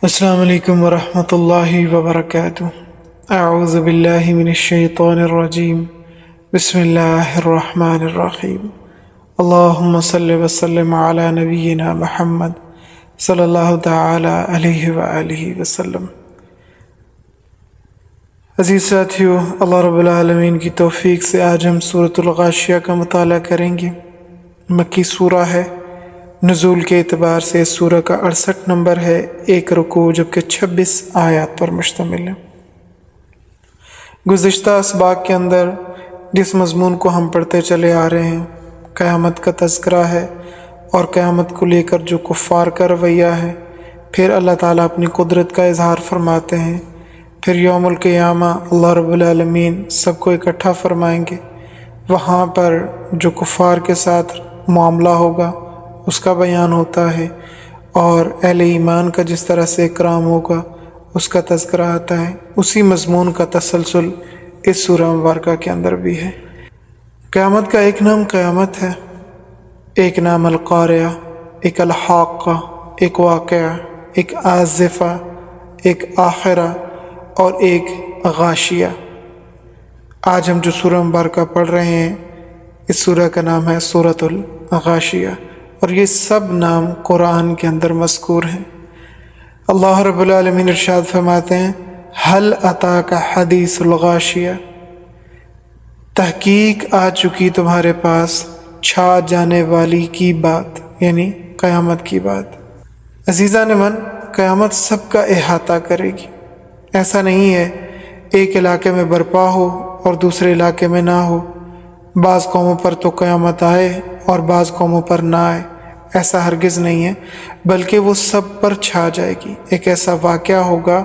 السلام علیکم ورحمۃ اللہ وبرکاتہ۔ اعوذ باللہ من الشیطان الرجیم، بسم اللہ الرحمن الرحیم۔ اللہم صلی وسلم علی نبینا محمد صلی اللہ تعالی علیہ وآلہ وسلم۔ عزیز ساتھیو، اللہ رب العالمین کی توفیق سے آج ہم سورۃ الغاشیہ کا مطالعہ کریں گے۔ مکی سورہ ہے، نزول کے اعتبار سے اس سورہ کا 68 نمبر ہے، ایک رکوع جبکہ 26 آیات پر مشتمل ہے۔ گزشتہ اسباق کے اندر جس مضمون کو ہم پڑھتے چلے آ رہے ہیں، قیامت کا تذکرہ ہے اور قیامت کو لے کر جو کفار کا رویہ ہے، پھر اللہ تعالیٰ اپنی قدرت کا اظہار فرماتے ہیں، پھر یوم القیامہ اللہ رب العالمین سب کو اکٹھا فرمائیں گے، وہاں پر جو کفار کے ساتھ معاملہ ہوگا اس کا بیان ہوتا ہے، اور اہل ایمان کا جس طرح سے اکرام ہوگا اس کا تذکرہ آتا ہے۔ اسی مضمون کا تسلسل اس سورہ مبارکہ کے اندر بھی ہے۔ قیامت کا ایک نام قیامت ہے، ایک نام القاریہ، ایک الحاقہ، ایک واقعہ، ایک آزفہ، ایک آخرہ اور ایک غاشیہ۔ آج ہم جو سورہ مبارکہ پڑھ رہے ہیں، اس سورہ کا نام ہے سورۃ الغاشیہ، اور یہ سب نام قرآن کے اندر مذکور ہیں۔ اللہ رب العالمین ارشاد فرماتے ہیں، هل اتاک حدیث الغاشیہ، تحقیق آ چکی تمہارے پاس چھا جانے والی کی بات، یعنی قیامت کی بات۔ عزیزان من، قیامت سب کا احاطہ کرے گی۔ ایسا نہیں ہے ایک علاقے میں برپا ہو اور دوسرے علاقے میں نہ ہو، بعض قوموں پر تو قیامت آئے اور بعض قوموں پر نہ آئے، ایسا ہرگز نہیں ہے، بلکہ وہ سب پر چھا جائے گی۔ ایک ایسا واقعہ ہوگا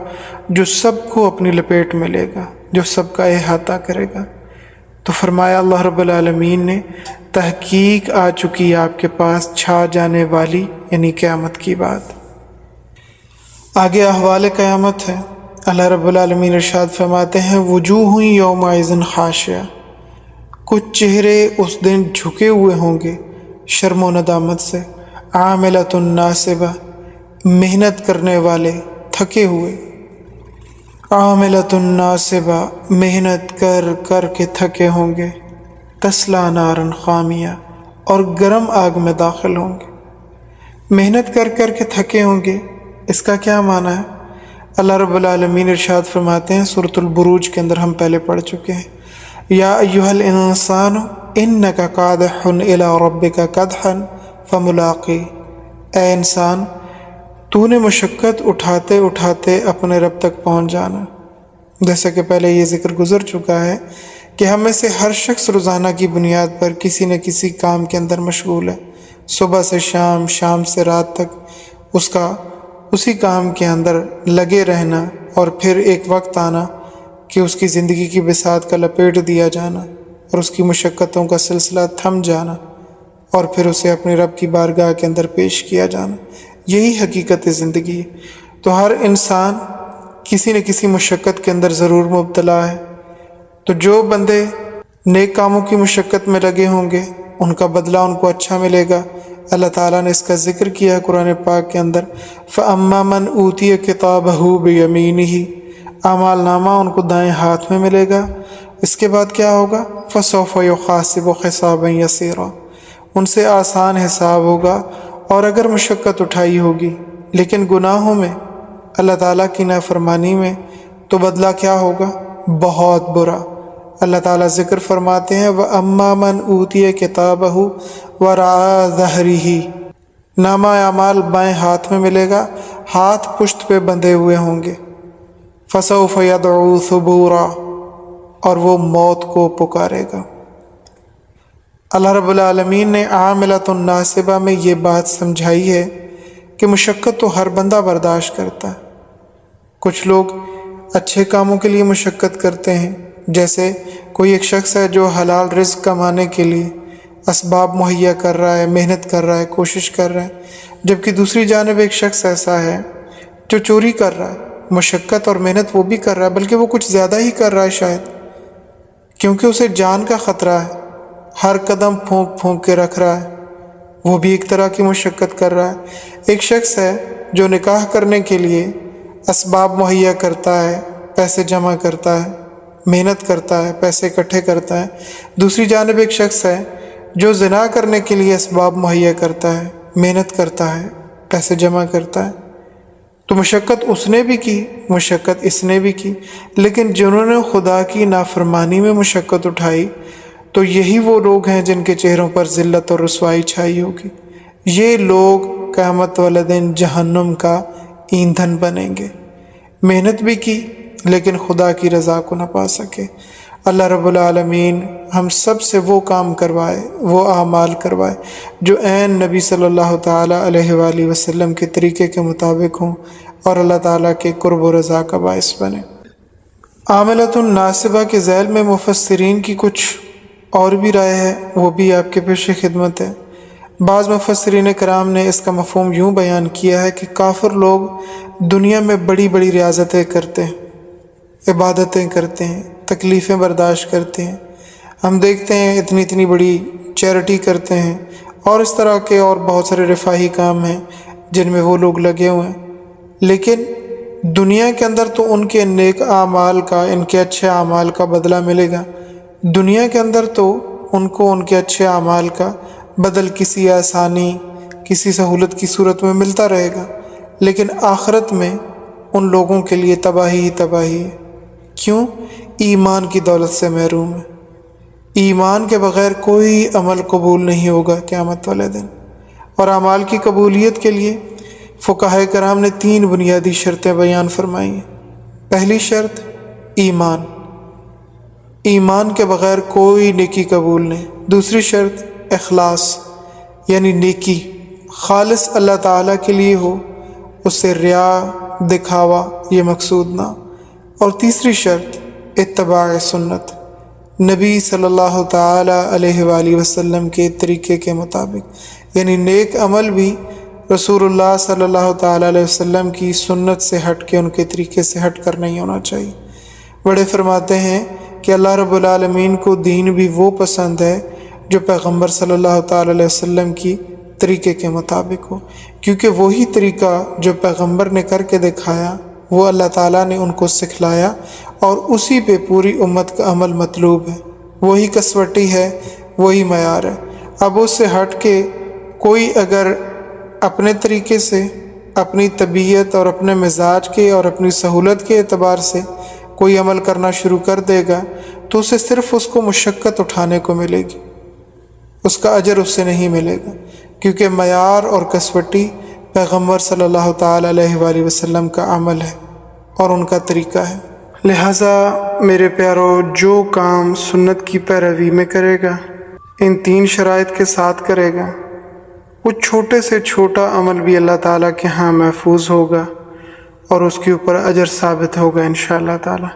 جو سب کو اپنی لپیٹ میں لے گا، جو سب کا احاطہ کرے گا۔ تو فرمایا اللہ رب العالمین نے، تحقیق آ چکی آپ کے پاس چھا جانے والی، یعنی قیامت کی بات۔ آگے احوال قیامت ہے۔ اللہ رب العالمین ارشاد فرماتے ہیں، وجوہ یومئذ خاشعہ، کچھ چہرے اس دن جھکے ہوئے ہوں گے شرم و ندامت سے، عاملۃ ناصبہ، محنت کرنے والے تھکے ہوئے، عاملۃ ناصبہ، محنت کر کر کے تھکے ہوں گے، تصلیٰ نارا حامیہ، اور گرم آگ میں داخل ہوں گے۔ محنت کر کر کے تھکے ہوں گے، اس کا کیا معنی ہے؟ اللہ رب العالمین ارشاد فرماتے ہیں، سورۃ البروج کے اندر ہم پہلے پڑھ چکے ہیں، یا ایھا الانسان انک قادح الی ربک قدحا فملاقی، اے انسان تو نے مشقت اٹھاتے اٹھاتے اپنے رب تک پہنچ جانا۔ جیسا کہ پہلے یہ ذکر گزر چکا ہے کہ ہم میں سے ہر شخص روزانہ کی بنیاد پر کسی نہ کسی کام کے اندر مشغول ہے، صبح سے شام، شام سے رات تک اسی کام کے اندر لگے رہنا، اور پھر ایک وقت آنا کہ اس کی زندگی کی بساط کا لپیٹ دیا جانا اور اس کی مشقتوں کا سلسلہ تھم جانا، اور پھر اسے اپنے رب کی بارگاہ کے اندر پیش کیا جانا۔ یہی حقیقت زندگی ہے۔ تو ہر انسان کسی نہ کسی مشقت کے اندر ضرور مبتلا ہے۔ تو جو بندے نیک کاموں کی مشقت میں لگے ہوں گے، ان کا بدلہ ان کو اچھا ملے گا۔ اللہ تعالیٰ نے اس کا ذکر کیا ہے قرآن پاک کے اندر، فَأَمَّا مَنْ أُوتِيَ كِتَابَهُ بِيَمِينِهِ، اعمال نامہ ان کو دائیں ہاتھ میں ملے گا۔ اس کے بعد کیا ہوگا؟ فَسَوْفَ يُحَاسَبُ حِسَابًا يَسِيرًا، ان سے آسان حساب ہوگا۔ اور اگر مشقت اٹھائی ہوگی لیکن گناہوں میں، اللہ تعالیٰ کی نافرمانی میں، تو بدلہ کیا ہوگا؟ بہت برا۔ اللہ تعالیٰ ذکر فرماتے ہیں، وَأَمَّا مَنْ أُوتِيَ كِتَابَهُ وَرَاءَ ظَهْرِهِ، نامہ اعمال بائیں ہاتھ میں ملے گا، ہاتھ پشت پہ بندھے ہوئے ہوں گے۔ فَسَوْفَ يَدْعُو ثُبُورًا، اور وہ موت کو پکارے گا۔ اللہ رب العالمین نے عاملۃ ناصبہ میں یہ بات سمجھائی ہے کہ مشقت تو ہر بندہ برداشت کرتا ہے۔ کچھ لوگ اچھے کاموں کے لیے مشقت کرتے ہیں، جیسے کوئی ایک شخص ہے جو حلال رزق کمانے کے لیے اسباب مہیا کر رہا ہے، محنت کر رہا ہے، کوشش کر رہا ہے، جبکہ دوسری جانب ایک شخص ایسا ہے جو چوری کر رہا ہے، مشقت اور محنت وہ بھی کر رہا ہے، بلکہ وہ کچھ زیادہ ہی کر رہا ہے شاید، کیونکہ اسے جان کا خطرہ ہے، ہر قدم پھونک پھونک کے رکھ رہا ہے، وہ بھی ایک طرح کی مشقت کر رہا ہے۔ ایک شخص ہے جو نکاح کرنے کے لیے اسباب مہیا کرتا ہے، پیسے جمع کرتا ہے، محنت کرتا ہے، پیسے اکٹھے کرتا ہے۔ دوسری جانب ایک شخص ہے جو زنا کرنے کے لیے اسباب مہیا کرتا ہے، محنت کرتا ہے، پیسے جمع کرتا ہے۔ تو مشقت اس نے بھی کی، مشقت اس نے بھی کی، لیکن جنہوں نے خدا کی نافرمانی میں مشقت اٹھائی تو یہی وہ لوگ ہیں جن کے چہروں پر ذلت اور رسوائی چھائی ہوگی۔ یہ لوگ قیامت والے دن جہنم کا ایندھن بنیں گے۔ محنت بھی کی لیکن خدا کی رضا کو نہ پا سکے۔ اللہ رب العالمین ہم سب سے وہ کام کروائے، وہ اعمال کروائے جو عین نبی صلی اللہ تعالیٰ علیہ وآلہ وسلم کے طریقے کے مطابق ہوں اور اللہ تعالیٰ کے قرب و رضا کا باعث بنے۔ عاملۃ ناصبہ کے ذیل میں مفسرین کی کچھ اور بھی رائے ہے، وہ بھی آپ کے پیش خدمت ہے۔ بعض مفسرین کرام نے اس کا مفہوم یوں بیان کیا ہے کہ کافر لوگ دنیا میں بڑی بڑی ریاضتیں کرتے ہیں، عبادتیں کرتے ہیں، تکلیفیں برداشت کرتے ہیں۔ ہم دیکھتے ہیں اتنی اتنی بڑی چیریٹی کرتے ہیں اور اس طرح کے اور بہت سارے رفاہی کام ہیں جن میں وہ لوگ لگے ہوئے ہیں، لیکن دنیا کے اندر تو ان کے نیک اعمال کا، ان کے اچھے اعمال کا بدلہ ملے گا۔ دنیا کے اندر تو ان کو ان کے اچھے اعمال کا بدل کسی آسانی، کسی سہولت کی صورت میں ملتا رہے گا، لیکن آخرت میں ان لوگوں کے لیے تباہی ہی تباہی ہے۔ کیوں؟ ایمان کی دولت سے محروم ہے۔ ایمان کے بغیر کوئی عمل قبول نہیں ہوگا قیامت والے دن۔ اور اعمال کی قبولیت کے لیے فقہائے کرام نے 3 بنیادی شرطیں بیان فرمائی ہیں۔ پہلی شرط ایمان، ایمان کے بغیر کوئی نیکی قبول نہیں۔ دوسری شرط اخلاص، یعنی نیکی خالص اللہ تعالیٰ کے لیے ہو، اس سے ریا، دکھاوا یہ مقصود نہ۔ اور تیسری شرط اتباع سنت، نبی صلی اللہ تعالیٰ علیہ وآلہ وسلم کے طریقے کے مطابق، یعنی نیک عمل بھی رسول اللہ صلی اللہ تعالیٰ علیہ وسلم کی سنت سے ہٹ کے، ان کے طریقے سے ہٹ کر نہیں ہونا چاہیے۔ بڑے فرماتے ہیں کہ اللہ رب العالمین کو دین بھی وہ پسند ہے جو پیغمبر صلی اللہ تعالیٰ علیہ وسلم کی طریقے کے مطابق ہو، کیونکہ وہی طریقہ جو پیغمبر نے کر کے دکھایا وہ اللہ تعالیٰ نے ان کو سکھلایا اور اسی پہ پوری امت کا عمل مطلوب ہے۔ وہی کسوٹی ہے، وہی معیار ہے۔ اب اس سے ہٹ کے کوئی اگر اپنے طریقے سے، اپنی طبیعت اور اپنے مزاج کے اور اپنی سہولت کے اعتبار سے کوئی عمل کرنا شروع کر دے گا تو اسے صرف اس کو مشقت اٹھانے کو ملے گی، اس کا اجر اس سے نہیں ملے گا، کیونکہ معیار اور کسوٹی پیغمبر صلی اللہ تعالیٰ علیہ وآلہ وسلم کا عمل ہے اور ان کا طریقہ ہے۔ لہٰذا میرے پیارو، جو کام سنت کی پیروی میں کرے گا، ان 3 شرائط کے ساتھ کرے گا، وہ چھوٹے سے چھوٹا عمل بھی اللہ تعالیٰ کے ہاں محفوظ ہوگا اور اس کے اوپر اجر ثابت ہوگا انشاءاللہ تعالیٰ۔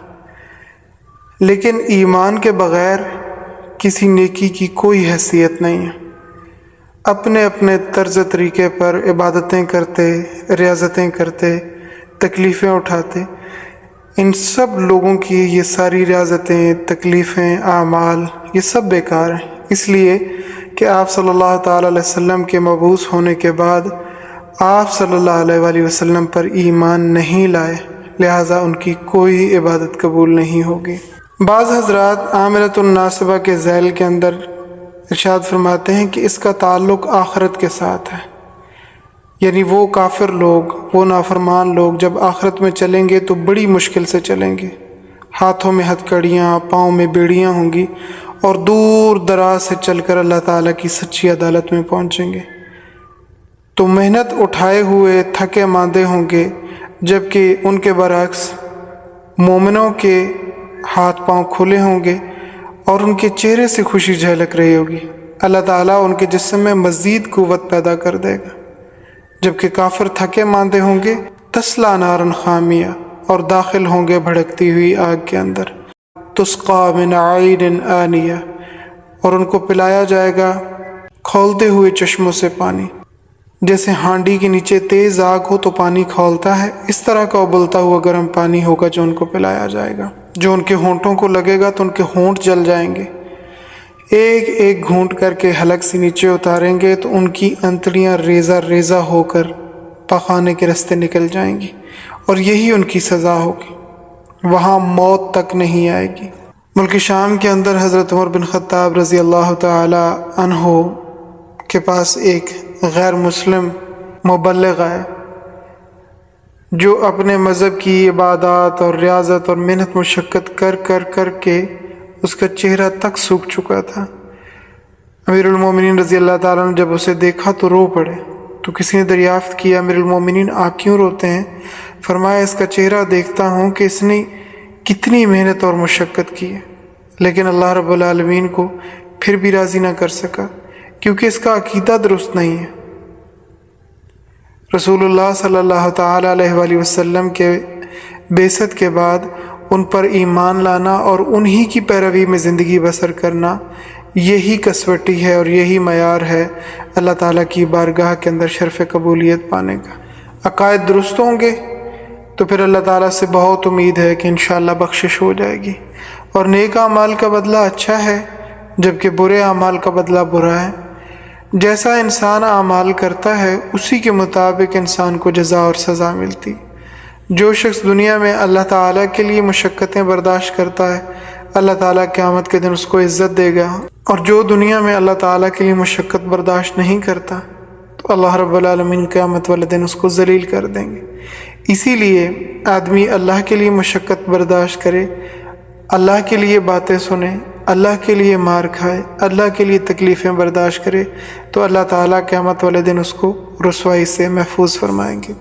لیکن ایمان کے بغیر کسی نیکی کی کوئی حیثیت نہیں ہے۔ اپنے اپنے طرز طریقے پر عبادتیں کرتے، ریاضتیں کرتے، تکلیفیں اٹھاتے، ان سب لوگوں کی یہ ساری ریاضتیں، تکلیفیں، اعمال یہ سب بیکار ہیں، اس لیے کہ آپ صلی اللہ تعالیٰ علیہ وسلم کے مبعوث ہونے کے بعد آپ صلی اللہ علیہ وآلہ وسلم پر ایمان نہیں لائے، لہٰذا ان کی کوئی عبادت قبول نہیں ہوگی۔ بعض حضرات عاملۃ الناصبہ کے ذیل کے اندر ارشاد فرماتے ہیں کہ اس کا تعلق آخرت کے ساتھ ہے، یعنی وہ کافر لوگ، وہ نافرمان لوگ جب آخرت میں چلیں گے تو بڑی مشکل سے چلیں گے، ہاتھوں میں ہتھ کڑیاں، پاؤں میں بیڑیاں ہوں گی اور دور دراز سے چل کر اللہ تعالیٰ کی سچی عدالت میں پہنچیں گے۔ تو محنت اٹھائے ہوئے تھکے ماندے ہوں گے، جبکہ ان کے برعکس مومنوں کے ہاتھ پاؤں کھلے ہوں گے اور ان کے چہرے سے خوشی جھلک رہی ہوگی۔ اللہ تعالیٰ ان کے جسم میں مزید قوت پیدا کر دے گا، جبکہ کافر تھکے ماندے ہوں گے، تسلا نارن خامیہ، اور داخل ہوں گے بھڑکتی ہوئی آگ کے اندر، تسقا من عین آنیہ، اور ان کو پلایا جائے گا کھولتے ہوئے چشموں سے پانی۔ جیسے ہانڈی کے نیچے تیز آگ ہو تو پانی کھولتا ہے، اس طرح کا ابلتا ہوا گرم پانی ہوگا جو ان کو پلایا جائے گا۔ جو ان کے ہونٹوں کو لگے گا تو ان کے ہونٹ جل جائیں گے، ایک ایک گھونٹ کر کے حلق سے نیچے اتاریں گے تو ان کی انتڑیاں ریزہ ریزہ ہو کر پخانے کے راستے نکل جائیں گی۔ اور یہی ان کی سزا ہوگی، وہاں موت تک نہیں آئے گی۔ ملک شام کے اندر حضرت عمر بن خطاب رضی اللہ تعالی عنہ کے پاس ایک غیر مسلم مبلغ آئے جو اپنے مذہب کی عبادات اور ریاضت اور محنت مشقت کر کے اس کا چہرہ تک سوکھ چکا تھا۔ امیر المومنین رضی اللہ تعالیٰ نے جب اسے دیکھا تو رو پڑے، تو کسی نے دریافت کیا امیر المومنین آپ کیوں روتے ہیں؟ فرمایا اس کا چہرہ دیکھتا ہوں کہ اس نے کتنی محنت اور مشقت کی ہے، لیکن اللہ رب العالمین کو پھر بھی راضی نہ کر سکا کیونکہ اس کا عقیدہ درست نہیں ہے۔ رسول اللہ صلی اللہ تعالیٰ علیہ وآلہ وسلم کے بعثت کے بعد ان پر ایمان لانا اور انہی کی پیروی میں زندگی بسر کرنا، یہی کسوٹی ہے اور یہی معیار ہے اللہ تعالیٰ کی بارگاہ کے اندر شرف قبولیت پانے کا۔ عقائد درست ہوں گے تو پھر اللہ تعالیٰ سے بہت امید ہے کہ انشاءاللہ بخشش ہو جائے گی، اور نیک اعمال کا بدلہ اچھا ہے جبکہ برے اعمال کا بدلہ برا ہے۔ جیسا انسان اعمال کرتا ہے اسی کے مطابق انسان کو جزا اور سزا ملتی۔ جو شخص دنیا میں اللہ تعالیٰ کے لیے مشقتیں برداشت کرتا ہے، اللہ تعالیٰ قیامت کے دن اس کو عزت دے گا، اور جو دنیا میں اللہ تعالیٰ کے لیے مشقت برداشت نہیں کرتا تو اللہ رب العالمین قیامت والے دن اس کو ذلیل کر دیں گے۔ اسی لیے آدمی اللہ کے لیے مشقت برداشت کرے، اللہ کے لیے باتیں سنے، اللہ کے لیے مار کھائے، اللہ کے لیے تکلیفیں برداشت کرے، تو اللہ تعالیٰ قیامت والے دن اس کو رسوائی سے محفوظ فرمائیں گے۔